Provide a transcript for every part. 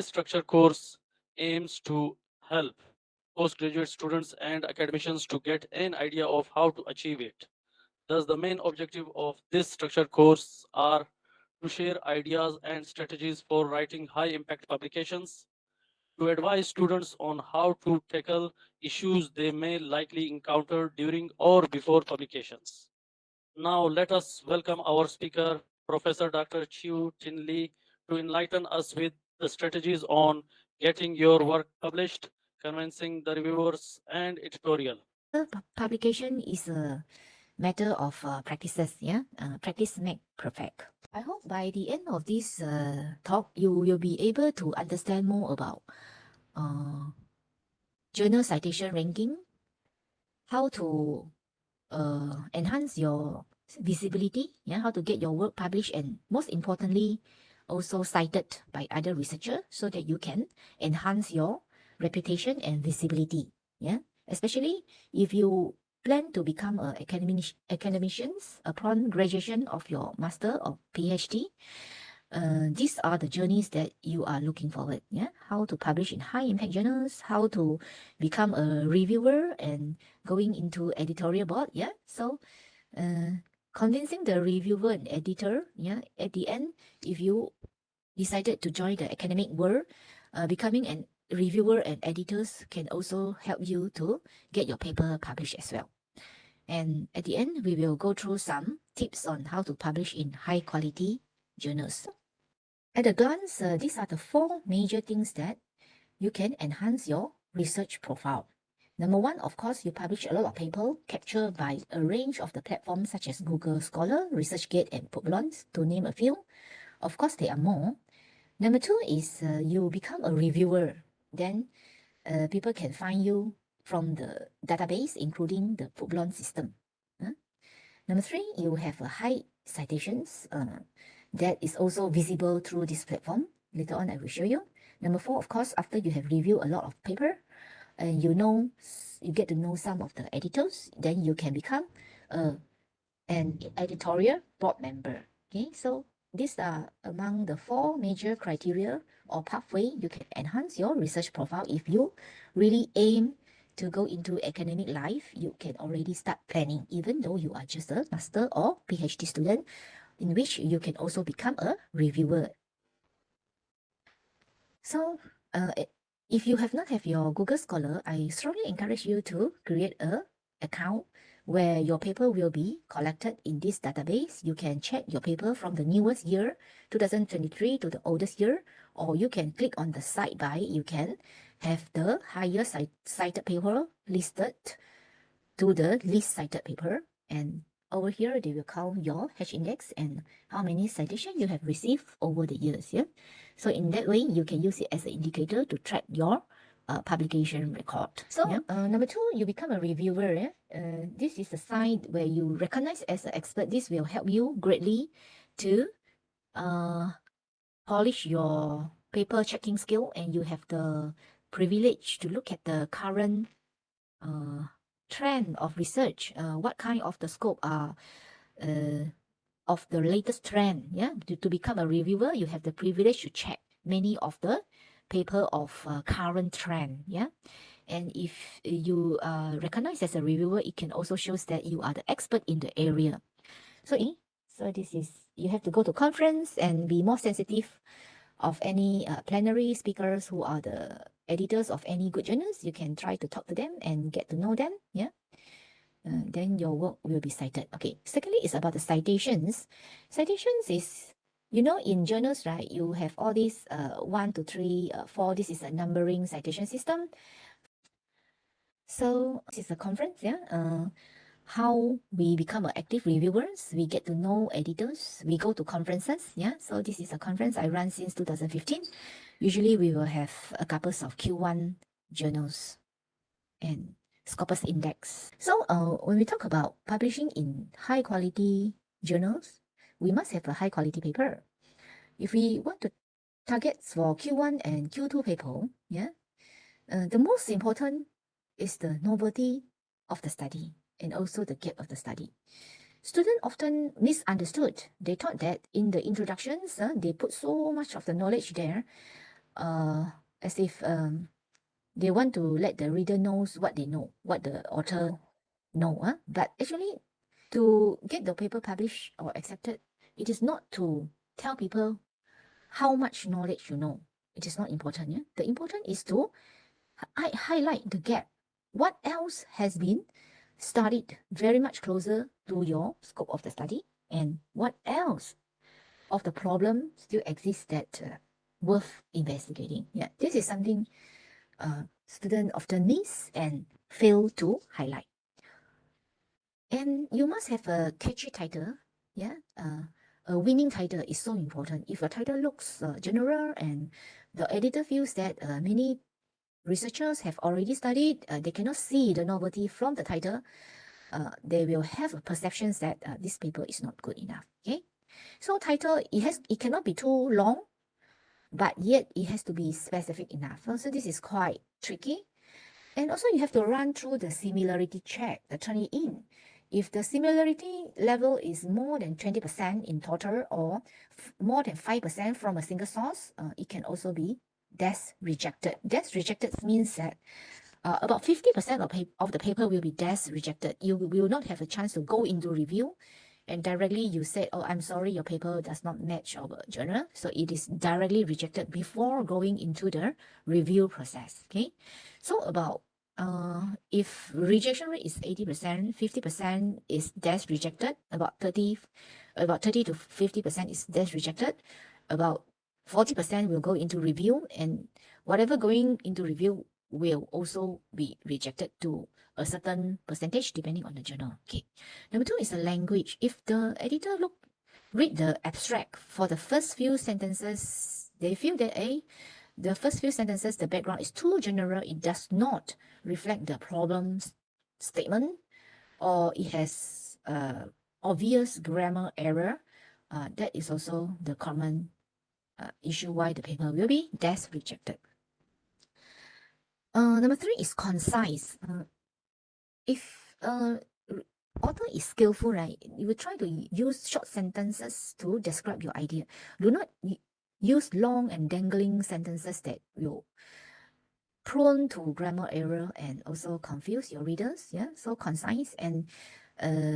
This structure course aims to help postgraduate students and academicians to get an idea of how to achieve it. Thus, the main objective of this structure course are to share ideas and strategies for writing high impact publications, to advise students on how to tackle issues they may likely encounter during or before publications. Now, let us welcome our speaker, Professor Dr. Chiu Tin Lee, to enlighten us with the strategies on getting your work published, convincing the reviewers, and editorial. Publication is a matter of practices, yeah. Practice make perfect. I hope by the end of this talk, you will be able to understand more about journal citation ranking, how to enhance your visibility, yeah, how to get your work published, and most importantly, also cited by other researchers so that you can enhance your reputation and visibility, yeah. Especially if you plan to become a academicians upon graduation of your master or PhD. These are the journeys that you are looking forward. Yeah, how to publish in high impact journals, how to become a reviewer, and going into editorial board. Yeah, so convincing the reviewer and editor. Yeah, at the end, if you decided to join the academic world, becoming an reviewer and editors can also help you to get your paper published as well. And at the end, we will go through some tips on how to publish in high quality journals. At a glance, these are the four major things that you can enhance your research profile. Number one, of course, you publish a lot of paper captured by a range of the platforms such as Google Scholar, ResearchGate, and Publons, to name a few. Of course, there are more. Number two is you become a reviewer. Then people can find you from the database, including the Publon system. Number three, you have a high citations that is also visible through this platform. Later on, I will show you. Number four, of course, after you have reviewed a lot of paper, and you get to know some of the editors, then you can become an editorial board member. Okay, so these are among the four major criteria or pathway you can enhance your research profile. If you really aim to go into academic life, you can already start planning, even though you are just a master or PhD student, in which you can also become a reviewer. So, if you have not have your Google Scholar, I strongly encourage you to create a account where your paper will be collected in this database. You can check your paper from the newest year, 2023, to the oldest year, or you can click on the sidebar. You can have the highest cited paper listed to the least cited paper, and over here they will count your H index and how many citations you have received over the years. Yeah, so in that way you can use it as an indicator to track your publication record. So yeah. Number two, you become a reviewer. Yeah? This is the sign where you recognize as an expert. This will help you greatly to polish your paper checking skill, and you have the privilege to look at the current trend of research, what kind of the scope are of the latest trend. Yeah, to become a reviewer, you have the privilege to check many of the paper of current trend. Yeah, and if you are recognized as a reviewer, it can also shows that you are the expert in the area. So this is, you have to go to conference and be more sensitive of any plenary speakers who are the editors of any good journals. You can try to talk to them and get to know them. Yeah. Then your work will be cited. Okay. Secondly, is about the citations. Citations is, in journals, right, you have all these 1 to 3, 4. This is a numbering citation system. So this is a conference, yeah. How we become active reviewers, we get to know editors, we go to conferences, yeah. So this is a conference I run since 2015. Usually we will have a couple of Q1 journals and Scopus Index. So when we talk about publishing in high quality journals, we must have a high quality paper. If we want to target for Q1 and Q2 paper, yeah, the most important is the novelty of the study and also the gap of the study. Students often misunderstood. They thought that in the introductions, they put so much of the knowledge there. as if they want to let the reader knows what they know, what the author know. But actually, to get the paper published or accepted, it is not to tell people how much knowledge you know. It is not important. Yeah? The important is to highlight the gap. What else has been studied very much closer to your scope of the study, and what else of the problem still exists that worth investigating. Yeah, this is something students often miss and fail to highlight. And you must have a catchy title. Yeah, a winning title is so important. If a title looks general and the editor feels that many researchers have already studied, they cannot see the novelty from the title, they will have a perception that this paper is not good enough. Okay, so title, it cannot be too long, but yet it has to be specific enough. So this is quite tricky. And also you have to run through the similarity check, the turn it in. If the similarity level is more than 20% in total or more than 5% from a single source, it can also be DES rejected. DES rejected means that about 50% of the paper will be DES rejected. You will not have a chance to go into review and directly you said, oh, I'm sorry, your paper does not match our journal. So it is directly rejected before going into the review process. Okay, so about if rejection rate is 80%, 50% is DES rejected, about 30 to 50% is DES rejected, about 40% will go into review, and whatever going into review will also be rejected to a certain percentage depending on the journal. Okay. Number two is the language. If the editor read the abstract for the first few sentences, they feel that the first few sentences, the background is too general, it does not reflect the problem statement, or it has obvious grammar error, that is also the common issue why the paper will be DES rejected. Number three is concise. If author is skillful, right, you will try to use short sentences to describe your idea. Do not use long and dangling sentences that will prone to grammar error and also confuse your readers. Yeah, so concise and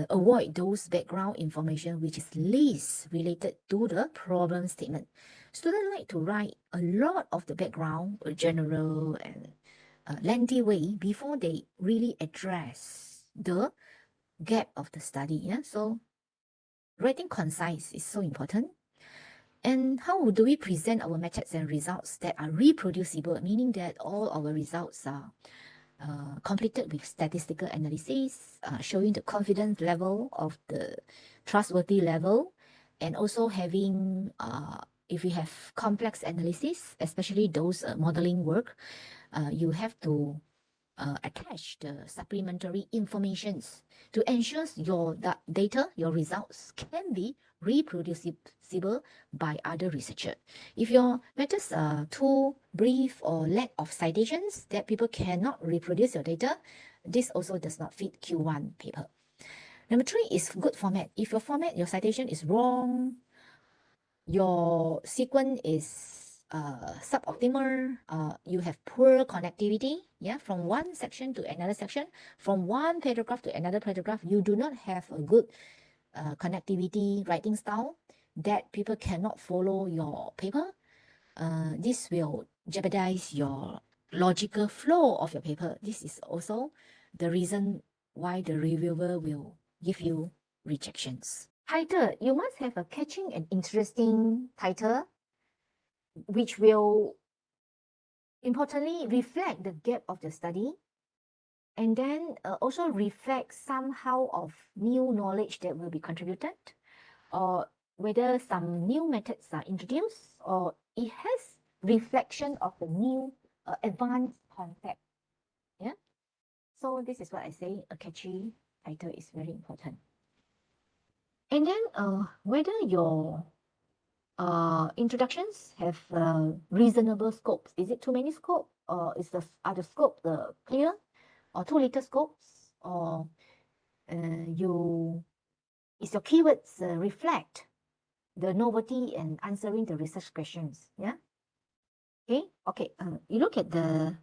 avoid those background information which is least related to the problem statement. Students like to write a lot of the background, general and lengthy way before they really address the gap of the study. Yeah, so writing concise is so important. And how do we present our methods and results that are reproducible, meaning that all our results are completed with statistical analysis, showing the confidence level of the trustworthy level, and also having, if we have complex analysis, especially those modeling work, you have to attach the supplementary informations to ensure your data, your results can be reproducible by other researchers. If your methods are too brief or lack of citations that people cannot reproduce your data, this also does not fit Q1 paper. Number three is good format. If your format, your citation is wrong, your sequence is suboptimal, you have poor connectivity, yeah, from one section to another section, from one paragraph to another paragraph, you do not have a good connectivity writing style that people cannot follow your paper. This will jeopardize your logical flow of your paper. This is also the reason why the reviewer will give you rejections. Title, you must have a catching and interesting title which will importantly reflect the gap of the study, and then also reflect somehow of new knowledge that will be contributed, or whether some new methods are introduced, or it has reflection of the new advanced concept. Yeah, so this is what I say, a catchy title is very important. And then whether your introductions have reasonable scopes. Is it too many scope, or is are the scope clear, or too little scopes, or is your keywords reflect the novelty and answering the research questions? Yeah. Okay. You look at the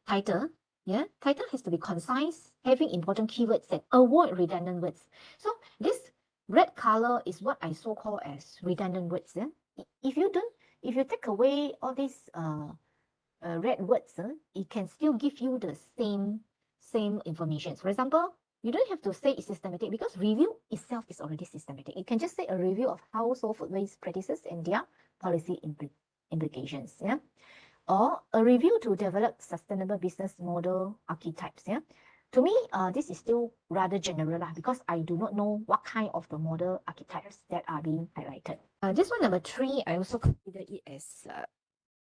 title. Yeah, title has to be concise, having important keywords and avoid redundant words. So this red color is what I so call as redundant words. Yeah, if you take away all these red words, it can still give you the same information. For example, you don't have to say it's systematic because review itself is already systematic. You can just say a review of household food waste practices and their policy implications. Yeah, or a review to develop sustainable business model archetypes. Yeah, to me, this is still rather general because I do not know what kind of the model archetypes that are being highlighted. This one, number 3, I also consider it as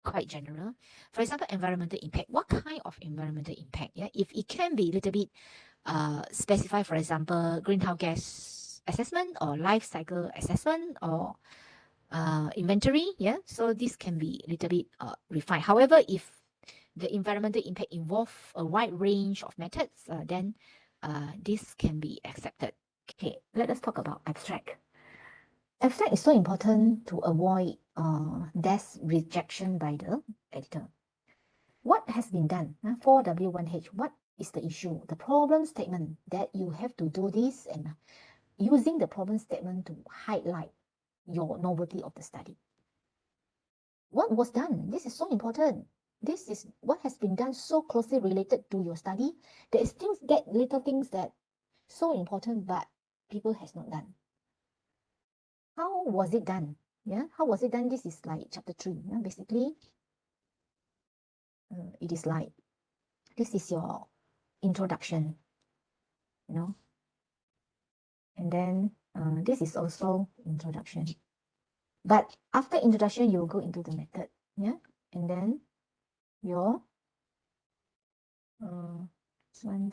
quite general. For example, environmental impact. What kind of environmental impact? Yeah, if it can be a little bit specified, for example, greenhouse gas assessment or life cycle assessment or inventory. Yeah, so this can be a little bit refined. However, if the environmental impact involve a wide range of methods, then this can be accepted. Okay, let us talk about abstract. Abstract is so important to avoid death rejection by the editor. What has been done for W1H? What is the issue? The problem statement that you have to do this and using the problem statement to highlight your novelty of the study. What was done? This is so important. This is what has been done so closely related to your study. There is still that little things that so important, but people has not done. How was it done? Yeah, how was it done? This is like chapter 3. Yeah? Basically, it is like this is your introduction, you know, and then this is also introduction. But after introduction, you go into the method, yeah, and then your this one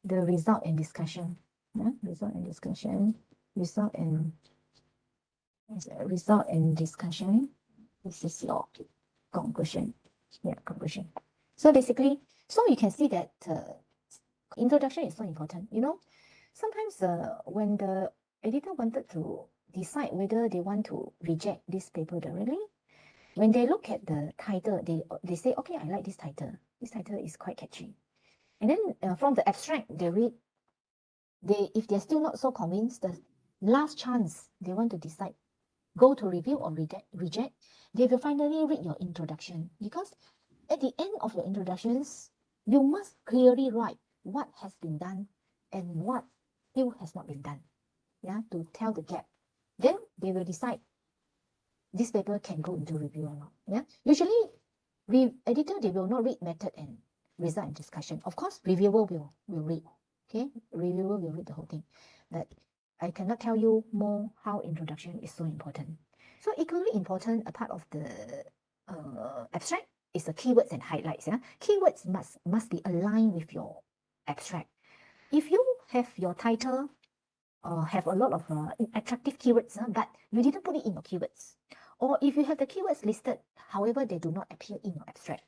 the result and discussion, yeah, result and discussion. This is your conclusion. Yeah, conclusion. So basically, so you can see that introduction is so important. You know, sometimes when the editor wanted to decide whether they want to reject this paper directly, when they look at the title, they say, okay, I like this title. This title is quite catchy. And then from the abstract, they read. If they're still not so convinced, the last chance they want to decide go to review or reject, they will finally read your introduction, because at the end of your introductions, you must clearly write what has been done and what still has not been done, yeah, to tell the gap. Then they will decide this paper can go into review or not. Yeah, usually editor, they will not read method and result and discussion. Of course, reviewer will read. Okay, reviewer will read the whole thing, but I cannot tell you more how introduction is so important. So equally important, a part of the abstract is the keywords and highlights. Yeah, keywords must be aligned with your abstract. If you have your title have a lot of attractive keywords, but you didn't put it in your keywords, or if you have the keywords listed, however, they do not appear in your abstract.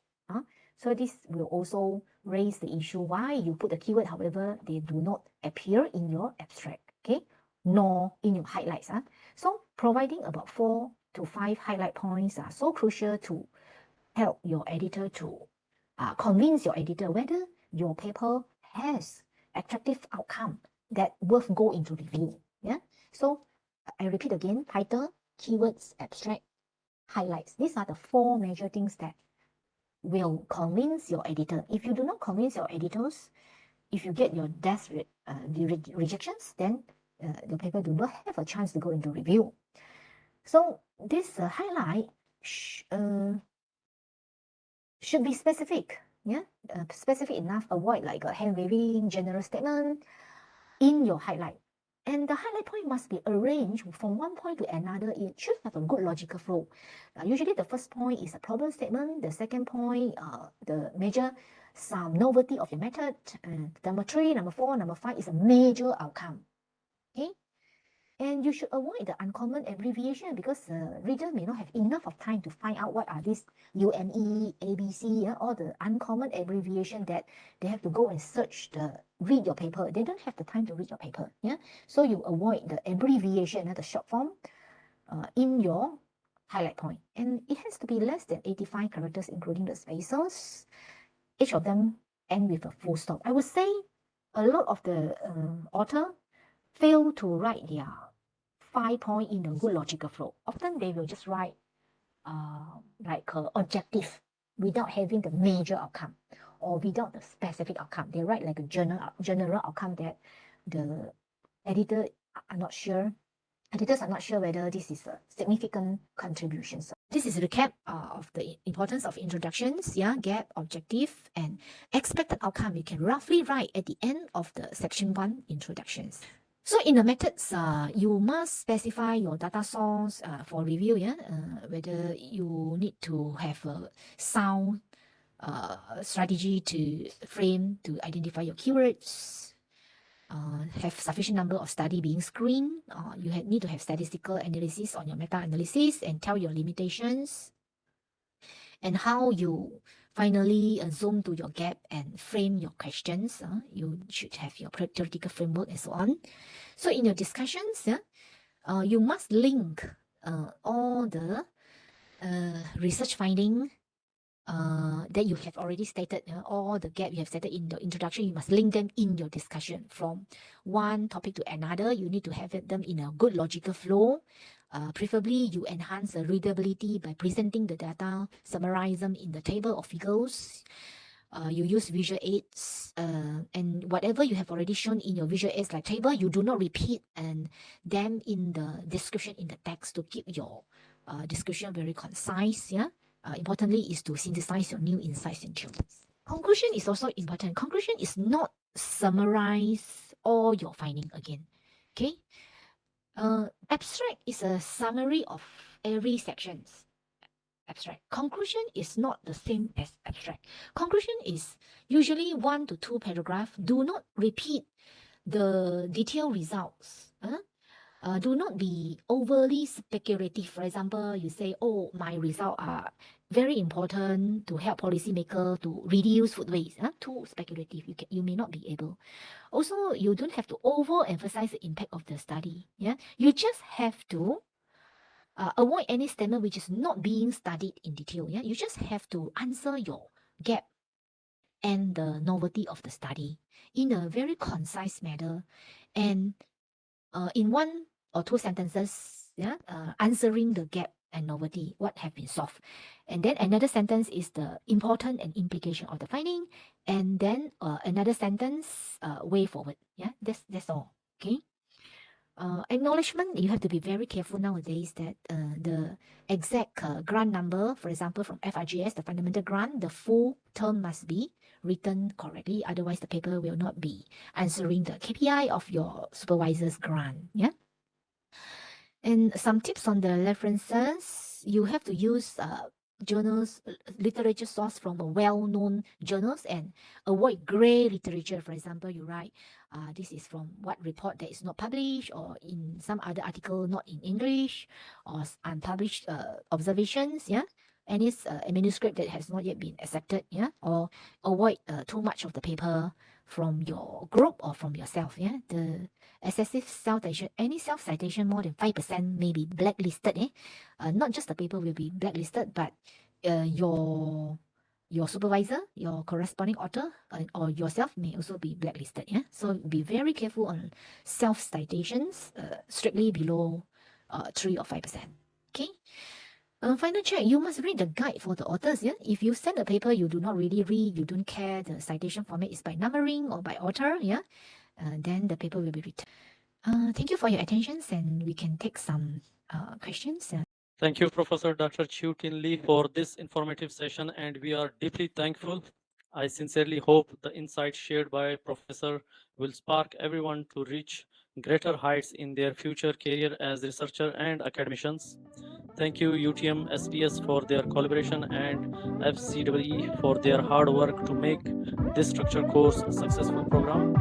So this will also raise the issue why you put the keyword, however, they do not appear in your abstract, okay, nor in your highlights. So providing about 4 to 5 highlight points are so crucial to help your editor to convince your editor whether your paper has attractive outcome that worth go into review. Yeah. So I repeat again: title, keywords, abstract, highlights. These are the 4 major things that will convince your editor. If you do not convince your editors, if you get your rejections, then the paper do not have a chance to go into review. So this highlight should be specific. Yeah, specific enough. Avoid like a hand waving general statement in your highlight. And the highlight point must be arranged from one point to another. It should have a good logical flow. Usually the first point is a problem statement. The second point, the major some novelty of your method. Number 3, number 4, number 5 is a major outcome. Okay. And you should avoid the uncommon abbreviation, because the reader may not have enough of time to find out what are these UME, ABC, all the uncommon abbreviation that they have to go and search read your paper. They don't have the time to read your paper. Yeah, so you avoid the abbreviation, the short form in your highlight point. And it has to be less than 85 characters, including the spaces. Each of them end with a full stop. I would say a lot of the author fail to write their 5 point in a good logical flow. Often they will just write like objective without having the major outcome or without the specific outcome. They write like a general outcome that the editor are not sure. Editors are not sure whether this is a significant contribution. So this is a recap of the importance of introductions, yeah, gap, objective, and expected outcome. You can roughly write at the end of the section 1 introductions. So in the methods, you must specify your data source for review, yeah, whether you need to have a sound strategy to frame to identify your keywords, have sufficient number of study being screened. You need to have statistical analysis on your meta-analysis and tell your limitations and how you finally zoom to your gap and frame your questions. You should have your theoretical framework and so on. So in your discussions, you must link all the research finding that you have already stated, all the gap you have stated in the introduction, you must link them in your discussion from one topic to another. You need to have them in a good logical flow. Preferably, you enhance the readability by presenting the data, summarize them in the table of figures. You use visual aids, and whatever you have already shown in your visual aids like table, you do not repeat and them in the description in the text to keep your description very concise. Yeah. Importantly is to synthesize your new insights and theories. Conclusion is also important. Conclusion is not summarize all your finding again. Okay. Abstract is a summary of every sections. Abstract. Conclusion is not the same as abstract. Conclusion is usually 1 to 2 paragraphs. Do not repeat the detailed results. Do not be overly speculative. For example, you say, oh, my results are very important to help policymakers to reduce food waste. Too speculative, you may not be able. Also, you don't have to overemphasize the impact of the study. Yeah, you just have to avoid any statement which is not being studied in detail. Yeah, you just have to answer your gap and the novelty of the study in a very concise manner, and in 1 or 2 sentences, yeah, answering the gap and novelty, what have been solved. And then another sentence is the important and implication of the finding. And then another sentence, way forward. Yeah, that's all. Okay. Acknowledgement, you have to be very careful nowadays that the exact grant number, for example, from FRGS, the fundamental grant, the full term must be written correctly. Otherwise, the paper will not be answering the KPI of your supervisor's grant. Yeah. And some tips on the references, you have to use journals, literature source from a well-known journals and avoid gray literature. For example, you write, this is from what report that is not published or in some other article not in English or unpublished observations, yeah. And it's a manuscript that has not yet been accepted, yeah. Or avoid too much of the paper from your group or from yourself, yeah. The excessive self-citation, any self-citation more than 5% may be blacklisted. Not just the paper will be blacklisted, but your supervisor, your corresponding author, or yourself may also be blacklisted. Yeah, so be very careful on self-citations, strictly below 3 or 5%. Okay. Final check, you must read the guide for the authors. Yeah, if you send a paper you do not really read, you don't care the citation format is by numbering or by author, yeah, then the paper will be written. Thank you for your attention, and we can take some questions. Thank you, Professor Dr. Chiu Tin Lee, for this informative session, and we are deeply thankful. I sincerely hope the insights shared by Professor will spark everyone to reach greater heights in their future career as researcher and academicians. Thank you, UTM SPS, for their collaboration and FCEE for their hard work to make this structured course a successful program.